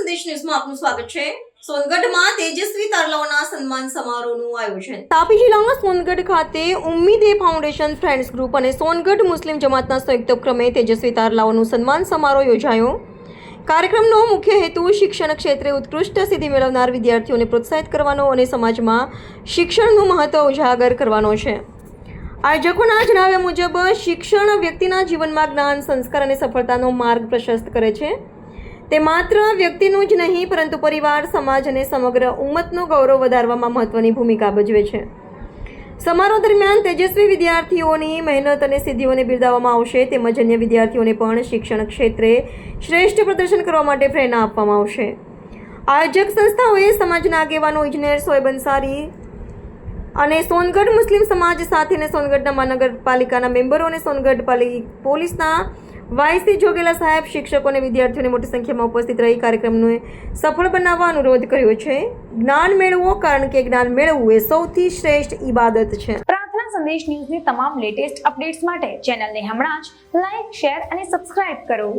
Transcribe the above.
સંદેશ ન્યૂઝમાં આપનું સ્વાગત છે। સોનગઢમાં તેજસ્વી તારલાઓના સન્માન સમારોહનું આયોજન। તાપી જિલ્લાના સોનગઢ ખાતે ઉમ્મીદે ફાઉન્ડેશન ફ્રેન્ડ્સ ગ્રુપ અને સોનગઢ મુસ્લિમ જમાતના સંયુક્ત ઉપક્રમે તેજસ્વી તારલાઓનું સન્માન સમારોહ યોજાયો। કાર્યક્રમનો મુખ્ય હેતુ શિક્ષણ ક્ષેત્રે ઉત્કૃષ્ટ સિદ્ધિ મેળવનાર વિદ્યાર્થીઓને પ્રોત્સાહિત કરવાનો અને સમાજમાં શિક્ષણનું મહત્વ ઉજાગર કરવાનો છે। આયોજકોના જણાવ્યા મુજબ શિક્ષણ વ્યક્તિના જીવનમાં જ્ઞાન, સંસ્કાર અને સફળતાનો માર્ગ પ્રશસ્ત કરે છે। તે માત્ર વ્યક્તિનું જ નહીં પરંતુ પરિવાર, સમાજ અને સમગ્ર ઉમ્મતનું ગૌરવ વધારવામાં મહત્વની ભૂમિકા ભજવે છે। સમારોહ દરમિયાન તેજસ્વી વિદ્યાર્થીઓની મહેનત અને સિદ્ધિઓને બિરદાવવામાં આવશે તેમજ અન્ય વિદ્યાર્થીઓને પણ શિક્ષણ ક્ષેત્રે શ્રેષ્ઠ પ્રદર્શન કરવા માટે પ્રેરણા આપવામાં આવશે। આયોજક સંસ્થાઓએ સમાજના આગેવાનો ઇજનેર શોએબ અંસારી અને સોનગઢ મુસ્લિમ સમાજ સાથે સોનગઢના મહાનગરપાલિકાના મેમ્બરો અને સોનગઢ પોલીસના વાયસી જોગેલા સાહેબ, શિક્ષકો અને વિદ્યાર્થીઓને મોટી સંખ્યામાં ઉપસ્થિત રહી કાર્યક્રમને સફળ બનાવવા અનુરોધ કર્યો છે। જ્ઞાન મેળવો, કારણ કે જ્ઞાન મેળવવું એ સૌથી શ્રેષ્ઠ ઇબાદત છે। પ્રાર્થના સંદેશ ન્યૂઝની તમામ લેટેસ્ટ અપડેટ્સ માટે ચેનલને હમણાં જ લાઈક, શેર અને સબસ્ક્રાઇબ કરો।